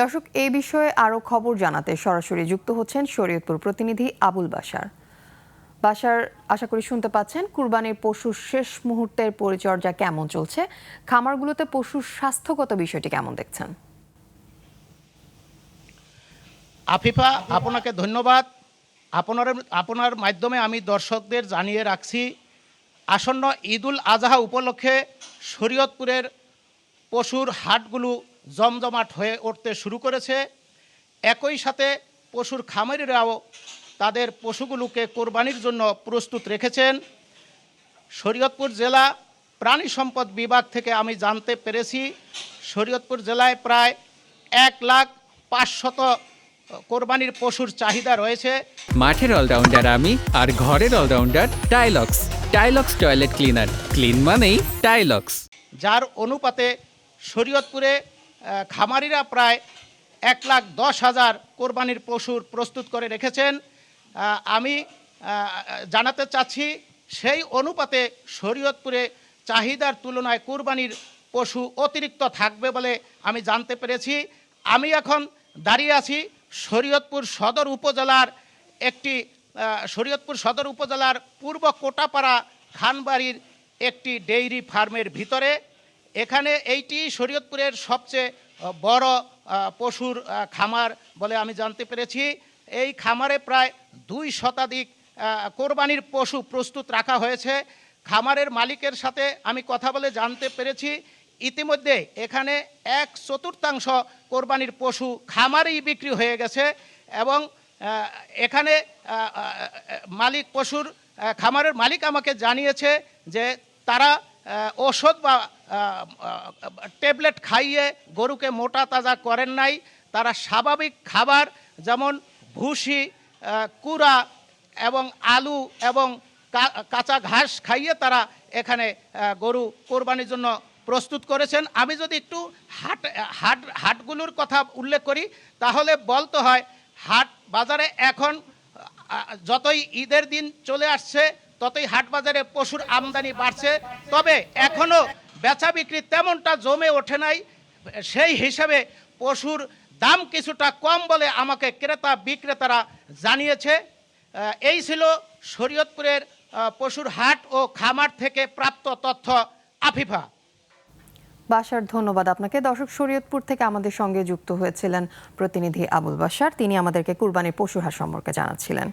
দর্শক, এই বিষয়ে আরো খবর জানাতে সরাসরি যুক্ত হচ্ছেন শরীয়তপুর প্রতিনিধি আবুল বাশার। বাশার, আশা করি শুনতে পাচ্ছেন। কুরবানির পশুর শেষ মুহূর্তের পরিচর্যা কেমন চলছে? খামারগুলোতে পশুর স্বাস্থ্যগত বিষয়টি কেমন দেখছেন? আফিফা, আপনাকে ধন্যবাদ। আপনার মাধ্যমে আমি দর্শকদের জানিয়ে রাখছি, আসন্ন ঈদুল আজহা উপলক্ষে শরীয়তপুরের পশুর হাটগুলো জমজমাট হয়ে উঠতে শুরু করেছে। একই সাথে পশুর খামারিরাও তাদের পশুগুলোকে কোরবানির জন্য প্রস্তুত রেখেছেন। শরীয়তপুর জেলা প্রাণী সম্পদ বিভাগ থেকে আমি জানতে পেরেছি, শরীয়তপুর জেলায় প্রায় 1,05,000 কোরবানির পশুর চাহিদা রয়েছে। মাঠের অলরাউন্ডার আমি, আর ঘরের allrounder Tilex. Tilex toilet cleaner, clean মানেই টাইলক্স। যার অনুপাতে শরীয়তপুরে খামারিরা প্রায় 1,10,000 কোরবানির পশুর প্রস্তুত করে রেখেছেন। আমি জানাতে চাচ্ছি, সেই অনুপাতে শরীয়তপুরে চাহিদার তুলনায় কোরবানির পশু অতিরিক্ত থাকবে বলে আমি জানতে পেরেছি। আমি এখন দাঁড়িয়ে আছি শরীয়তপুর সদর উপজেলার পূর্ব কোটাপাড়া খানবাড়ির একটি ডেইরি ফার্মের ভিতরে। এখানে এইটি শরীয়তপুরের সবচেয়ে বড় পশুর খামার বলে আমি জানতে পেরেছি। এই খামারে প্রায় 2 শতাধিক কোরবানির পশু প্রস্তুত রাখা হয়েছে। খামারের মালিকের সাথে আমি কথা বলে জানতে পেরেছি, ইতিমধ্যে এখানে 1/4 কোরবানির পশু খামারেই বিক্রি হয়ে গেছে এবং এখানে খামারের মালিক আমাকে জানিয়েছে যে তারা ওষুধ বা ট্যাবলেট খাইয়ে গরুকে মোটা তাজা করেন নাই। তারা স্বাভাবিক খাবার যেমন ভুসি, কুড়া এবং আলু এবং কাঁচা ঘাস খাইয়ে তারা এখানে গরু কোরবানির জন্য প্রস্তুত করেছেন। আমি যদি একটু হাটগুলোর কথা উল্লেখ করি, তাহলে বলতে হয় হাট বাজারে এখন যতই ঈদের দিন চলে আসছে ততই হাট বাজারে পশুর আমদানি বাড়ছে, তবে এখনও বেচা বিক্রি তেমনটা জমে ওঠে নাই। সেই হিসাবে পশুর দাম কিছুটা কম বলে আমাকে ক্রেতা বিক্রেতারা জানিয়েছে। এই ছিল শরীয়তপুরের পশুর হাট ও খামার থেকে প্রাপ্ত তথ্য। আফিফা। বাশার, ধন্যবাদ আপনাকে। দর্শক, শরীয়তপুর থেকে আমাদের সঙ্গে যুক্ত হয়েছিলেন প্রতিনিধি আবুল বাশার। তিনি আমাদেরকে কুরবানির পশুর হাট সম্পর্কে জানাচ্ছিলেন।